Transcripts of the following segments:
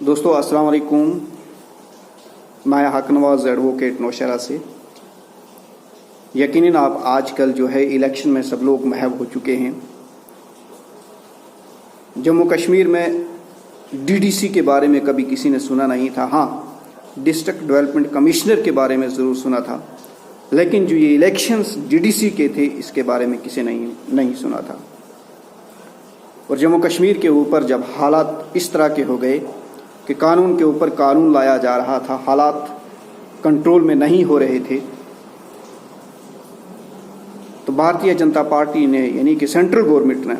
دوستو السلام علیکم، میں حق نواز ایڈوکیٹ نوشہرہ سے۔ یقیناً آپ آج کل جو ہے الیکشن میں سب لوگ محو ہو چکے ہیں۔ جموں کشمیر میں DDC کے بارے میں کبھی کسی نے سنا نہیں تھا، ہاں ڈسٹرکٹ ڈیولپمنٹ کمشنر کے بارے میں ضرور سنا تھا، لیکن جو یہ الیکشنز DDC کے تھے اس کے بارے میں کسی نے نہیں سنا تھا۔ اور جموں کشمیر کے اوپر جب حالات اس طرح کے ہو گئے کہ قانون کے اوپر قانون لایا جا رہا تھا، حالات کنٹرول میں نہیں ہو رہے تھے، تو بھارتیہ جنتا پارٹی نے یعنی کہ سینٹرل گورنمنٹ نے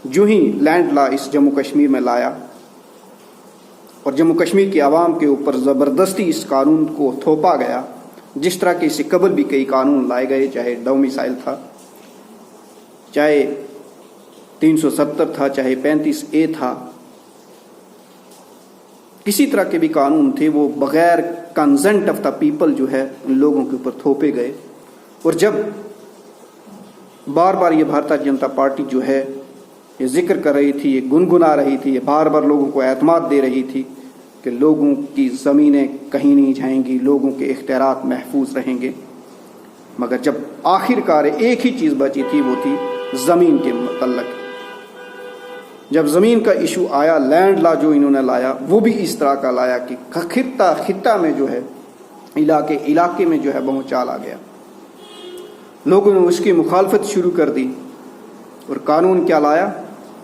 جو ہی لینڈ لا اس جموں کشمیر میں لایا اور جموں کشمیر کی عوام کے اوپر زبردستی اس قانون کو تھوپا گیا، جس طرح کہ اس سے قبل بھی کئی قانون لائے گئے، چاہے ڈومیسائل تھا، چاہے 370 تھا، چاہے 35A تھا، کسی طرح کے بھی قانون تھے، وہ بغیر کنسنٹ آف دا پیپل جو ہے ان لوگوں کے اوپر تھوپے گئے۔ اور جب بار بار یہ بھارتیہ جنتا پارٹی جو ہے یہ ذکر کر رہی تھی، یہ گنگنا رہی تھی، یہ بار بار لوگوں کو اعتماد دے رہی تھی کہ لوگوں کی زمینیں کہیں نہیں جائیں گی، لوگوں کے اختیارات محفوظ رہیں گے، مگر جب آخر کار ایک ہی چیز بچی تھی، وہ تھی زمین کے متعلق۔ جب زمین کا ایشو آیا، لینڈ لا جو انہوں نے لایا وہ بھی اس طرح کا لایا کہ خطہ میں جو ہے علاقے میں جو ہے بہت آ گیا، لوگوں نے اس کی مخالفت شروع کر دی۔ اور قانون کیا لایا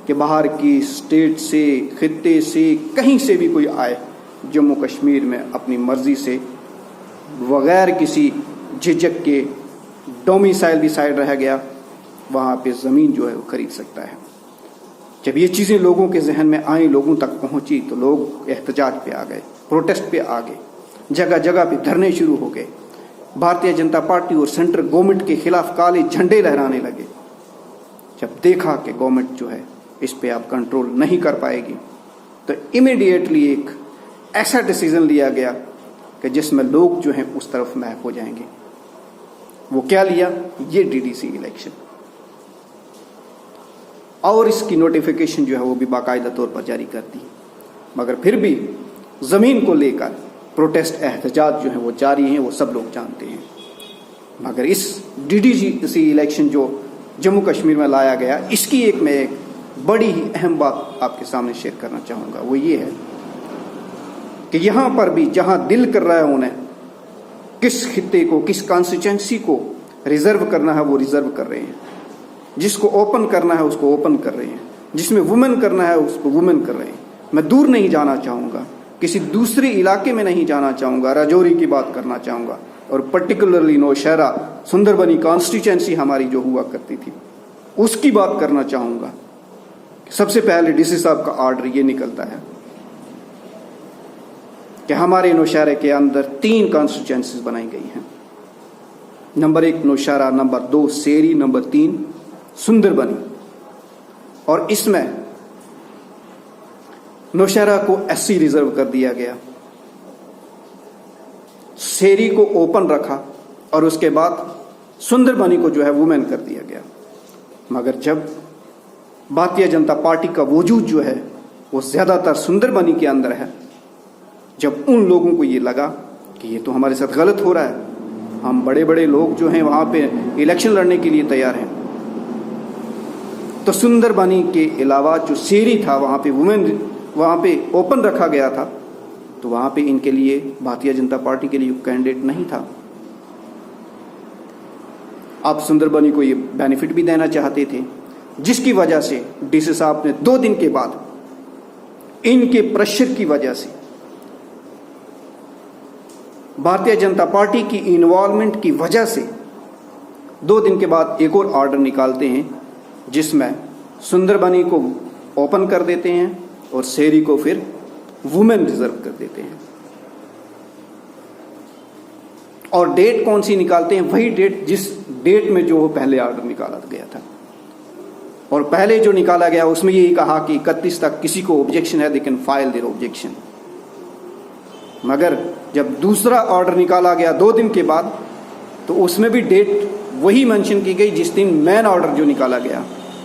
کہ باہر کی اسٹیٹ سے، خطے سے، کہیں سے بھی کوئی آئے جموں کشمیر میں اپنی مرضی سے بغیر کسی جھجک کے ڈومیسائل بھی سائڈ رہ گیا، وہاں پہ زمین جو ہے وہ خرید سکتا ہے۔ جب یہ چیزیں لوگوں کے ذہن میں آئیں، لوگوں تک پہنچی، تو لوگ احتجاج پہ آ گئے، پروٹیسٹ پہ آ گئے، جگہ جگہ پہ دھرنے شروع ہو گئے، بھارتیہ جنتا پارٹی اور سینٹرل گورنمنٹ کے خلاف کالے جھنڈے لہرانے لگے۔ جب دیکھا کہ گورنمنٹ جو ہے اس پہ اب کنٹرول نہیں کر پائے گی، تو امیڈیٹلی ایک ایسا ڈیسیژن لیا گیا کہ جس میں لوگ جو ہیں اس طرف محو ہو جائیں گے۔ وہ کیا لیا؟ یہ DDC الیکشن، اور اس کی نوٹیفیکیشن جو ہے وہ بھی باقاعدہ طور پر جاری کر دی، مگر پھر بھی زمین کو لے کر پروٹیسٹ، احتجاج جو ہیں وہ جاری ہیں، وہ سب لوگ جانتے ہیں۔ مگر اس DDC الیکشن جو جموں کشمیر میں لایا گیا، اس کی میں ایک بڑی ہی اہم بات آپ کے سامنے شیئر کرنا چاہوں گا، وہ یہ ہے کہ یہاں پر بھی جہاں دل کر رہا ہے انہیں کس خطے کو، کس کانسٹیچوئنسی کو ریزرو کرنا ہے وہ ریزرو کر رہے ہیں، جس کو اوپن کرنا ہے اس کو اوپن کر رہے ہیں، جس میں وومن کرنا ہے اس کو وومن کر رہے ہیں۔ میں دور نہیں جانا چاہوں گا، کسی دوسرے علاقے میں نہیں جانا چاہوں گا، راجوری کی بات کرنا چاہوں گا، اور پرٹیکولرلی نوشہرہ سندر بنی کانسٹیچوئنسی ہماری جو ہوا کرتی تھی اس کی بات کرنا چاہوں گا۔ سب سے پہلے DC صاحب کا آرڈر یہ نکلتا ہے کہ ہمارے نوشہرے کے اندر 3 کانسٹیچوئنسیز بنائی گئی ہیں، نمبر 1 نوشہرہ، نمبر 2 سیری، نمبر 3 سندر بنی، اور اس میں نوشہرہ کو SC ریزرو کر دیا گیا، سیری کو اوپن رکھا، اور اس کے بعد سندر بنی کو جو ہے وومن کر دیا گیا۔ مگر جب بھارتیہ جنتا پارٹی کا وجود جو ہے وہ زیادہ تر سندر بنی کے اندر ہے، جب ان لوگوں کو یہ لگا کہ یہ تو ہمارے ساتھ غلط ہو رہا ہے، ہم بڑے بڑے لوگ جو ہیں وہاں پہ الیکشن لڑنے کے لیے تیار ہیں، تو سندر بنی کے علاوہ جو سیری تھا وہاں پہ وہاں پہ اوپن رکھا گیا تھا، تو وہاں پہ ان کے لیے بھارتیہ جنتا پارٹی کے لیے کینڈیڈیٹ نہیں تھا۔ آپ سندر بنی کو یہ بینیفٹ بھی دینا چاہتے تھے، جس کی وجہ سے DC صاحب نے 2 دن کے بعد ان کے پریشر کی وجہ سے، بھارتیہ جنتا پارٹی کی انوالومنٹ کی وجہ سے 2 دن کے بعد ایک اور آرڈر نکالتے ہیں، جس میں سندر بنی کو اوپن کر دیتے ہیں اور سیری کو پھر وومن ریزرو کر دیتے ہیں۔ اور ڈیٹ کون سی نکالتے ہیں؟ وہی ڈیٹ جس ڈیٹ میں جو پہلے آرڈر نکالا گیا تھا، اور پہلے جو نکالا گیا اس میں یہی کہا کہ 31 تک کسی کو آبجیکشن ہے they can file their objection۔ مگر جب دوسرا آرڈر نکالا گیا 2 دن کے بعد، تو اس میں بھی ڈیٹ وہی مینشن کی گئی جس دن مین آرڈر جو نکالا گیا،